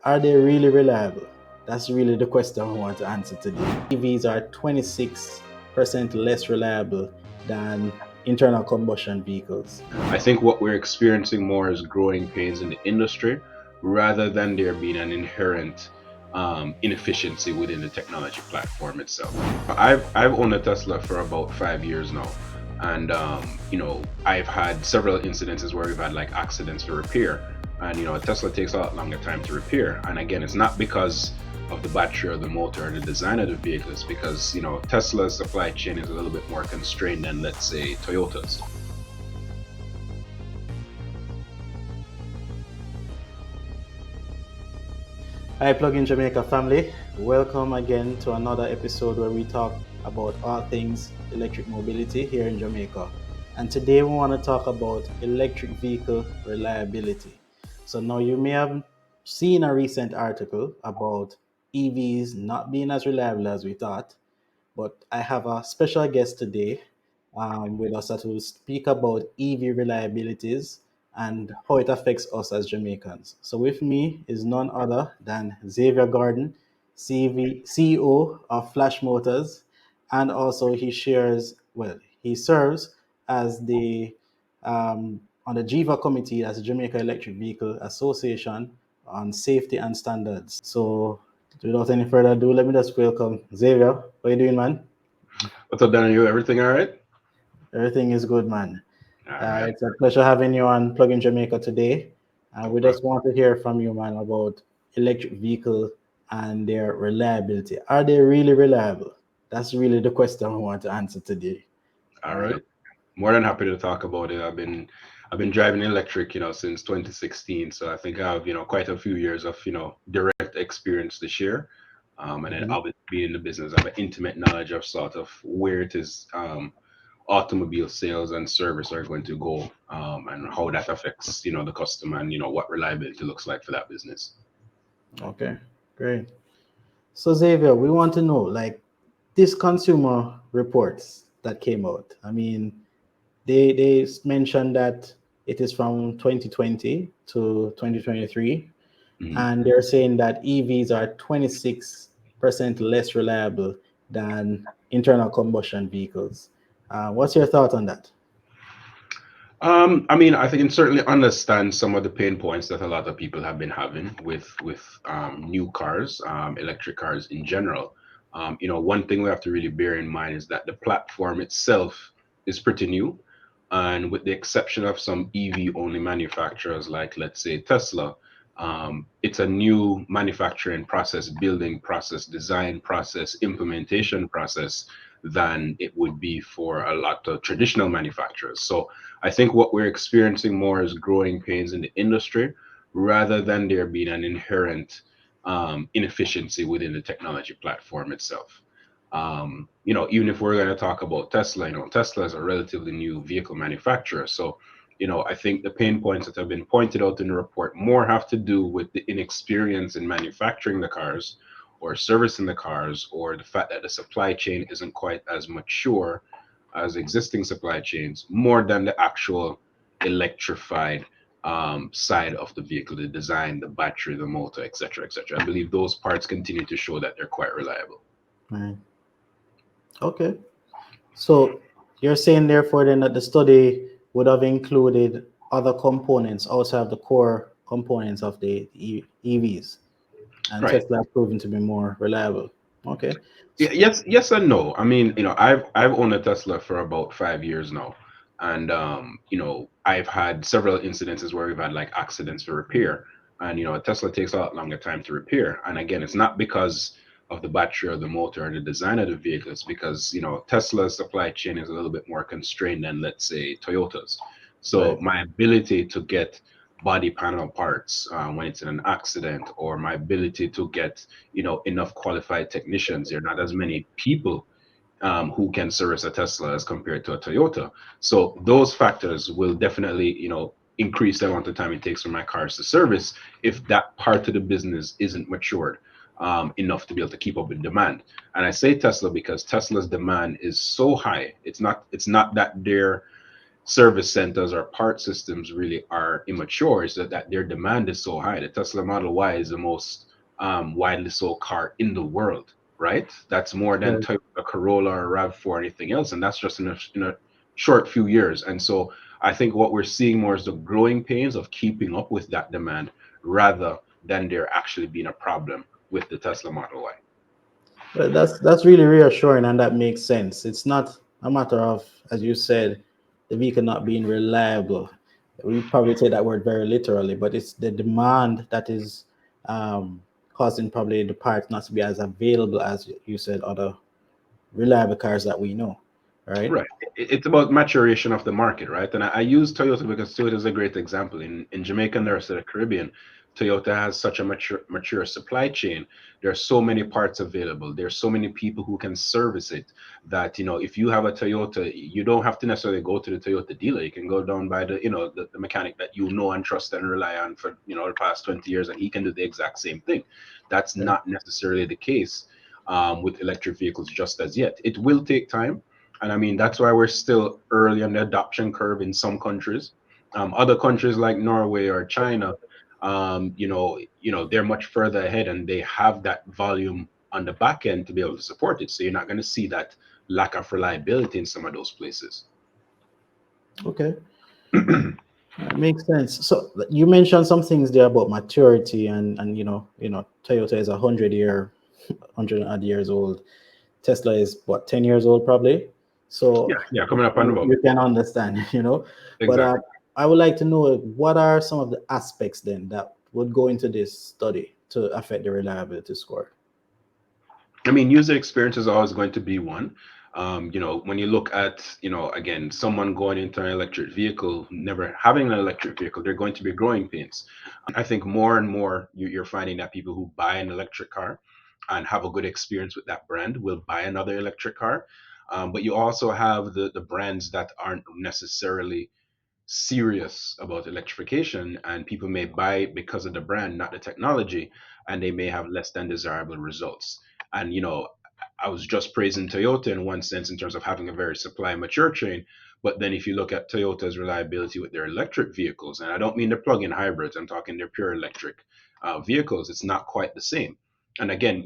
Are they really reliable? That's really the question I want to answer today. EVs are 26% less reliable than internal combustion vehicles. I think what we're experiencing more is growing pains in the industry rather than there being an inherent inefficiency within the technology platform itself. I've owned a Tesla for about 5 years now, and I've had several incidences where we've had like accidents to repair, and a Tesla takes a lot longer time to repair. And again, it's not because of the battery or the motor or the design of the vehicle. It's because Tesla's supply chain is a little bit more constrained than, let's say, Toyota's. Hi, Plug-in Jamaica family. Welcome again to another episode where we talk about all things electric mobility here in Jamaica. And today we want to talk about electric vehicle reliability. So now you may have seen a recent article about EVs not being as reliable as we thought, but I have a special guest today with us that will speak about EV reliabilities and how it affects us as Jamaicans. So with me is none other than Xavier Gordon, CEO of Flash Motors, and also he serves as the on the JIVA committee as the Jamaica Electric Vehicle Association on safety and standards. So without any further ado, let me just welcome Xavier. How are you doing, man? What's up, Daniel? Everything all right? Everything is good, man. All right. It's a pleasure having you on Plug in Jamaica today. No We problem. just want to hear from you, man, about electric vehicle and their reliability. Are they really reliable? That's really the question we want to answer today. All All right. right. More than happy to talk about it. I've been driving electric, since 2016. So I think I have, quite a few years of, direct experience to share. And then Mhm. obviously being in the business, I have an intimate knowledge of sort of where it is automobile sales and service are going to go, and how that affects, the customer and, what reliability looks like for that business. Okay, great. So Xavier, we want to know, like, these consumer reports that came out. I mean, they mentioned that it is from 2020 to 2023, Mhm. and they're saying that EVs are 26% less reliable than internal combustion vehicles. What's your thought on that? I mean, I think I can certainly understand some of the pain points that a lot of people have been having with new cars, electric cars in general. One thing we have to really bear in mind is that the platform itself is pretty new, and with the exception of some EV only manufacturers like, let's say, Tesla, it's a new manufacturing process, building process, design process, implementation process than it would be for a lot of traditional manufacturers. So I think what we're experiencing more is growing pains in the industry rather than there being an inherent inefficiency within the technology platform itself. Even if we're going to talk about Tesla, Tesla is a relatively new vehicle manufacturer. So, I think the pain points that have been pointed out in the report more have to do with the inexperience in manufacturing the cars or servicing the cars, or the fact that the supply chain isn't quite as mature as existing supply chains, more than the actual electrified side of the vehicle, the design, the battery, the motor, etc., etc. I believe those parts continue to show that they're quite reliable. Right. Okay. So you're saying, therefore, then that the study would have included other components outside of the core components of the EVs, and Right. Tesla has proven to be more reliable. Okay. Yes and no. I mean, I've owned a Tesla for about 5 years now, and I've had several incidences where we've had like accidents to repair, and a Tesla takes a lot longer time to repair. And again, it's not because of the battery or the motor or the design of the vehicle. It's because Tesla's supply chain is a little bit more constrained than, let's say, Toyota's. So Right. my ability to get body panel parts when it's in an accident, or my ability to get enough qualified technicians. There are not as many people who can service a Tesla as compared to a Toyota. So those factors will definitely increase the amount of time it takes for my cars to service if that part of the business isn't matured enough to be able to keep up with demand. And I say Tesla because Tesla's demand is so high. It's not that they're service centers or part systems really are immature is that their demand is so high. The Tesla Model Y is the most widely sold car in the world, right? That's more than Right. Toyota Corolla or RAV4 or anything else, and that's just in a short few years. And so I think what we're seeing more is the growing pains of keeping up with that demand rather than there actually being a problem with the Tesla Model Y. Well, that's really reassuring, and that makes sense. It's not a matter of, as you said, the vehicle not being reliable. We probably take that word very literally, but it's the demand that is um, causing probably the parts not to be as available as you said other reliable cars that we know, right? Right. It's about maturation of the market, right? And I use Toyota because Toyota is a great example. In Jamaica and the rest of the Caribbean, Toyota has such a mature supply chain. There are so many parts available. There are so many people who can service it that, if you have a Toyota, you don't have to necessarily go to the Toyota dealer. You can go down by the mechanic that you know and trust and rely on for, the past 20 years, and he can do the exact same thing. That's Right. not necessarily the case with electric vehicles just as yet. It will take time, and I mean, that's why we're still early on the adoption curve in some countries. Other countries like Norway or China, they're much further ahead and they have that volume on the back end to be able to support it. So you're not going to see that lack of reliability in some of those places. Okay, that makes sense. So you mentioned some things there about maturity, and Toyota is 100 year, 100 odd years old. Tesla is what, 10 years old probably. Yeah, So yeah, coming up on about you can understand, But exactly. I would like to know what are some of the aspects then that would go into this study to affect the reliability score. I mean, user experience is always going to be one. When you look at, again, someone going into an electric vehicle, never having an electric vehicle, they're going to be growing pains. I think more and more you're finding that people who buy an electric car and have a good experience with that brand will buy another electric car. But you also have the brands that aren't necessarily serious about electrification, and people may buy it because of the brand, not the technology, and they may have less than desirable results. And I was just praising Toyota in one sense in terms of having a very supply mature chain, but then if you look at Toyota's reliability with their electric vehicles, and I don't mean the plug-in hybrids, I'm talking their pure electric vehicles, it's not quite the same. And again,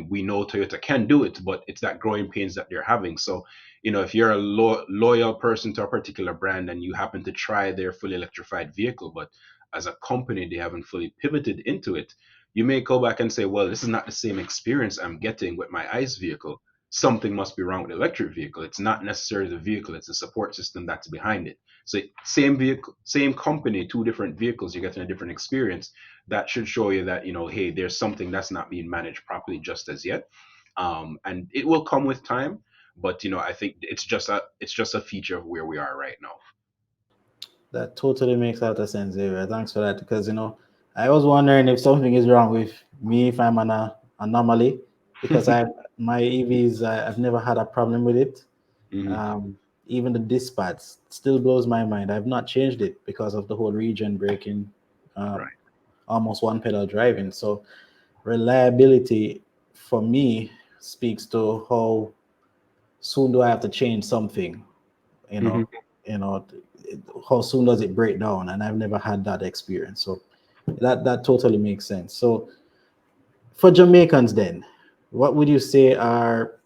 we know Toyota can do it, but it's that growing pains that they're having. So if you're a loyal person to a particular brand and you happen to try their fully electrified vehicle, but as a company they haven't fully pivoted into it, you may go back and say, well, this is not the same experience I'm getting with my ICE vehicle. Something must be wrong with the electric vehicle. It's not necessarily the vehicle, it's the support system that's behind it. So same vehicle, same company, two different vehicles, you're getting a different experience. That should show you that, hey, there's something that's not being managed properly just as yet. And it will come with time, but I think it's just a feature of where we are right now. That totally makes a lot of sense, Xavier. Thanks for that. Because I was wondering if something is wrong with me, if I'm an anomaly, because my EVs, I've never had a problem with it. Hmm. Um, Even the dispatch still blows my mind. I've not changed it because of the whole region braking, um, Right. almost one pedal driving. So reliability for me speaks to how soon do I have to change something, you Hmm. know, you know, how soon does it break down? And I've never had that experience. So that totally makes sense. So for Jamaicans then, what would you say are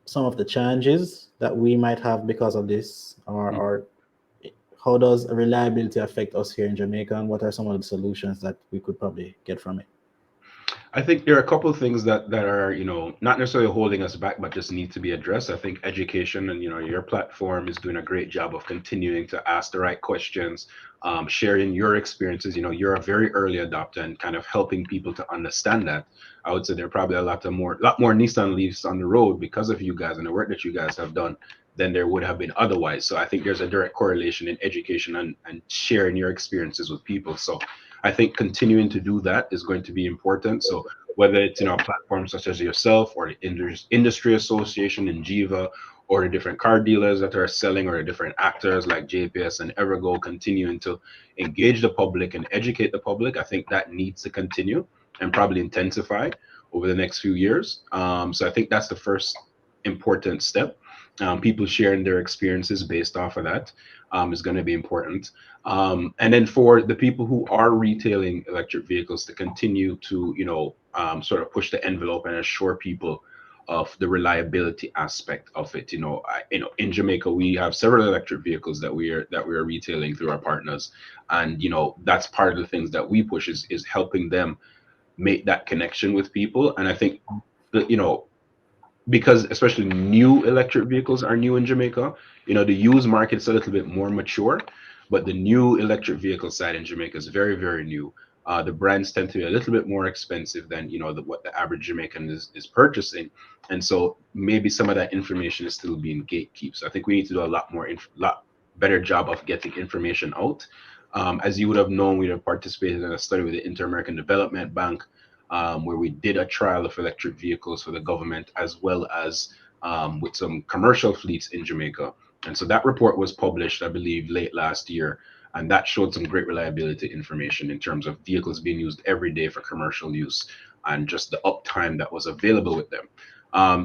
some of the challenges that we might have because of this, or how does reliability affect us here in Jamaica, and what are some of the solutions that we could probably get from it? I think there are a couple of things that are, not necessarily holding us back, but just need to be addressed. I think education and, your platform is doing a great job of continuing to ask the right questions, sharing your experiences. You're a very early adopter and kind of helping people to understand that. I would say there are probably a lot more Nissan Leafs on the road because of you guys and the work that you guys have done than there would have been otherwise. So I think there's a direct correlation in education and sharing your experiences with people. So I think continuing to do that is going to be important. So whether it's platforms such as yourself or the industry association in Jiva, or the different car dealers that are selling, or the different actors like JPS and Evergo continuing to engage the public and educate the public, I think that needs to continue and probably intensify over the next few years. So I think that's the first important step. People sharing their experiences based off of that. is going to be important. And then for the people who are retailing electric vehicles to continue to, sort of push the envelope and assure people of the reliability aspect of it. In Jamaica we have several electric vehicles that we are retailing through our partners, and that's part of the things that we push is helping them make that connection with people. And I think that because especially new electric vehicles are new in Jamaica. The used market's a little bit more mature, but the new electric vehicle side in Jamaica is very, very new. The brands tend to be a little bit more expensive than what the average Jamaican is purchasing, and so maybe some of that information is still being gatekept. So I think we need to do a lot better job of getting information out. As you would have known, we have participated in a study with the Inter American Development Bank, where we did a trial of electric vehicles for the government as well as with some commercial fleets in Jamaica. And so that report was published, I believe, late last year. And that showed some great reliability information in terms of vehicles being used every day for commercial use and just the uptime that was available with them.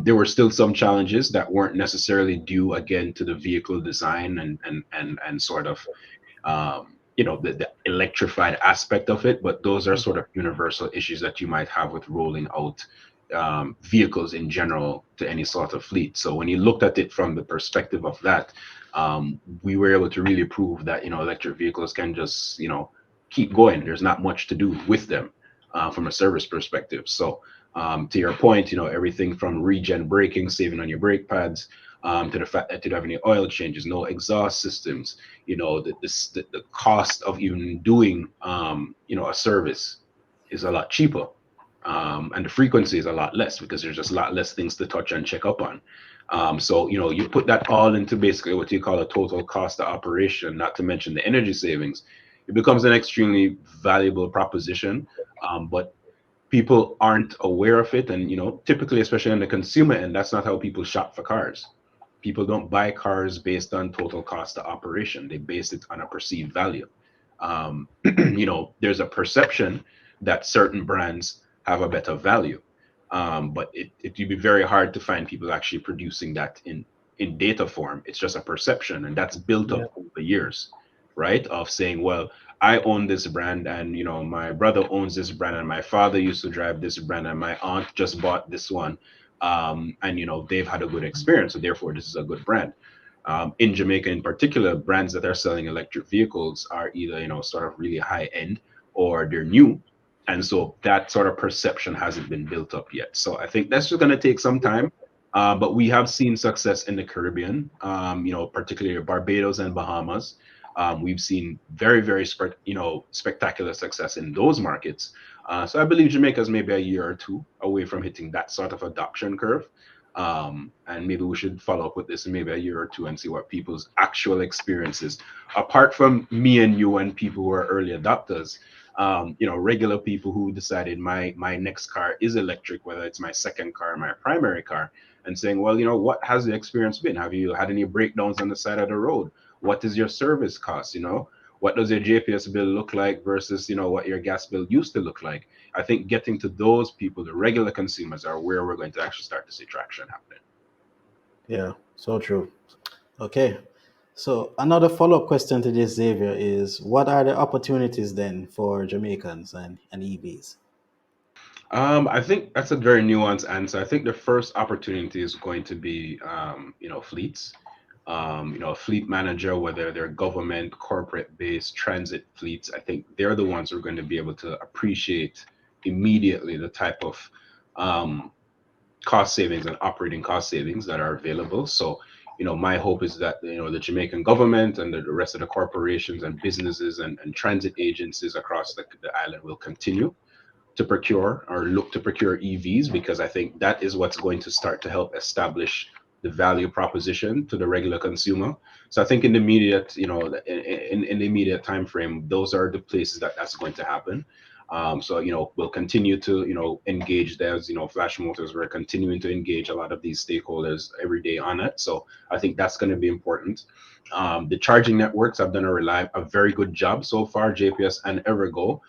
There were still some challenges that weren't necessarily due again to the vehicle design and sort of the electrified aspect of it, but those are sort of universal issues that you might have with rolling out vehicles in general to any sort of fleet. So when you looked at it from the perspective of that, we were able to really prove that electric vehicles can just keep going. There's not much to do with them from a service perspective. So to your point, everything from regen braking, saving on your brake pads, to the fact that you don't have any oil changes, no exhaust systems, the cost of even doing a service is a lot cheaper, and the frequency is a lot less because there's just a lot less things to touch and check up on. So you put that all into basically what you call a total cost of operation, not to mention the energy savings. It becomes an extremely valuable proposition, but people aren't aware of it. And typically, especially on the consumer end, that's not how people shop for cars. People don't buy cars based on total cost of operation. They base it on a perceived value. There's a perception that certain brands have a better value, but it would be very hard to find people actually producing that in data form. It's just a perception, and that's built Yeah. up over years, right? Of saying, well, I own this brand, and my brother owns this brand, and my father used to drive this brand, and my aunt just bought this one, and they've had a good experience, so therefore this is a good brand. In Jamaica, in particular, brands that are selling electric vehicles are either sort of really high end or they're new, and so that sort of perception hasn't been built up yet. So I think that's just going to take some time. But we have seen success in the Caribbean, particularly Barbados and Bahamas. We've seen very, very spectacular success in those markets. So I believe Jamaica is maybe a year or two away from hitting that sort of adoption curve. And maybe we should follow up with this in maybe a year or two and see what people's actual experiences, apart from me and you and people who are early adopters, regular people who decided my next car is electric, whether it's my second car or my primary car, and saying, well, what has the experience been? Have you had any breakdowns on the side of the road? What is your service cost? What does your JPS bill look like versus what your gas bill used to look like? I think getting to those people, the regular consumers, are where we're going to actually start to see traction happening. Yeah, so true. Okay. So another follow-up question to this, Xavier, is what are the opportunities then for Jamaicans and EVs? I think that's a very nuanced answer. I think the first opportunity is going to be, fleets. A fleet manager, whether they're government, corporate-based, transit fleets, I think they're the ones who are going to be able to appreciate immediately the type of um, cost savings and operating cost savings that are available. So, my hope is that the Jamaican government and the rest of the corporations and businesses and transit agencies across the island will continue to procure or look to procure EVs, because I think that is what's going to start to help establish the value proposition to the regular consumer. So I think in the immediate, in the immediate time frame, those are the places that's going to happen. So we'll continue to engage. There's Flash Motors. We're continuing to engage a lot of these stakeholders every day on it. So I think that's going to be important. The charging networks have done a very good job so far. JPS and Evergo,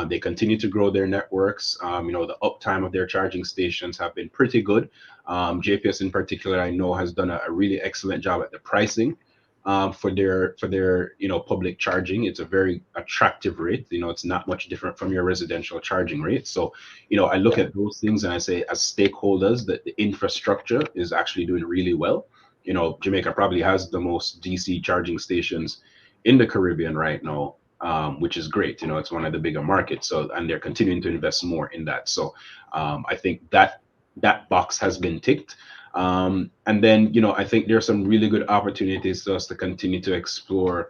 they continue to grow their networks. The uptime of their charging stations have been pretty good. JPS in particular, I know, has done a really excellent job at the pricing. for their public charging. It's a very attractive rate. It's not much different from your residential charging rate. So I look at those things and I say, as stakeholders, that the infrastructure is actually doing really well. Jamaica probably has the most DC charging stations in the Caribbean right now, which is great. It's one of the bigger markets. So, and they're continuing to invest more in that. So, I think that box has been ticked. And then, I think there are some really good opportunities for us to continue to explore,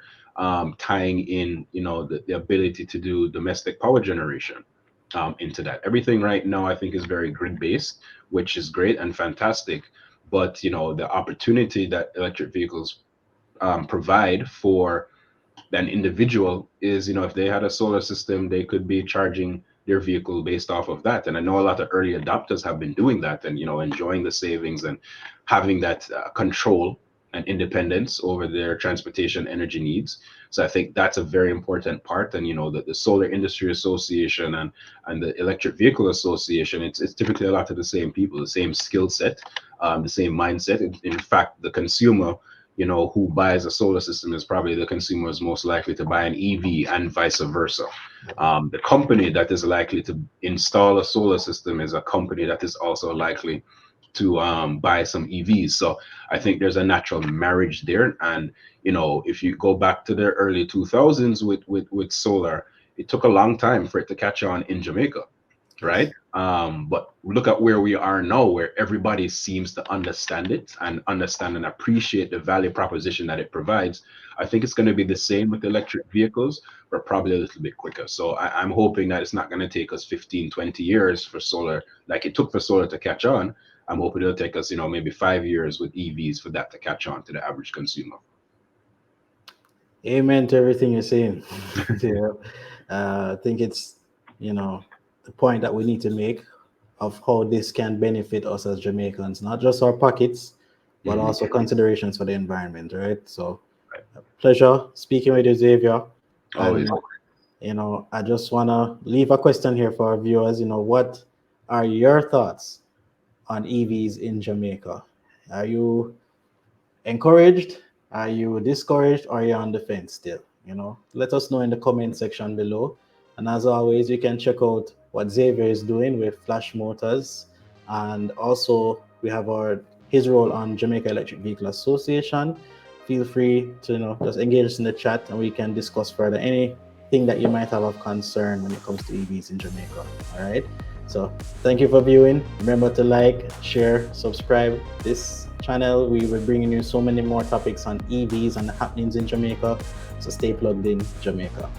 tying in, the ability to do domestic power generation into that. Everything right now, I think, is very grid based, which is great and fantastic. But, the opportunity that electric vehicles provide for an individual is, if they had a solar system, they could be charging their vehicle based off of that. And I know a lot of early adopters have been doing that and, enjoying the savings and having that control and independence over their transportation energy needs. So I think that's a very important part. And, the Solar Industry Association and the Electric Vehicle Association, it's typically a lot of the same people, the same skill set, the same mindset. In fact, the consumer, who buys a solar system is probably the consumer is most likely to buy an EV and vice versa. The company that is likely to install a solar system is a company that is also likely to buy some EVs. So I think there's a natural marriage there. And, if you go back to the early 2000s with solar, it took a long time for it to catch on in Jamaica, right? But look at where we are now, where everybody seems to understand it and understand and appreciate the value proposition that it provides. I think it's going to be the same with electric vehicles, but probably a little bit quicker. So I'm hoping that it's not going to take us 15, 20 years for solar, like it took for solar to catch on. I'm hoping it'll take us, maybe 5 years with EVs for that to catch on to the average consumer. Amen to everything you're saying. Yeah. I think it's, you know, the point that we need to make of how this can benefit us as Jamaicans, not just our pockets, but Hmm. also considerations for the environment, right? So, pleasure speaking with you, Xavier. Always. And, I just want to leave a question here for our viewers. What are your thoughts on EVs in Jamaica? Are you encouraged? Are you discouraged? Or are you on the fence still? Let us know in the comment section below. And as always, you can check out what Xavier is doing with Flash Motors, and also we have his role on Jamaica Electric Vehicle Association. Feel free to just engage us in the chat, and we can discuss further anything that you might have of concern when it comes to EVs in Jamaica. All right. So thank you for viewing. Remember to like, share, subscribe this channel. We will bringing you so many more topics on EVs and the happenings in Jamaica. So stay plugged in, Jamaica.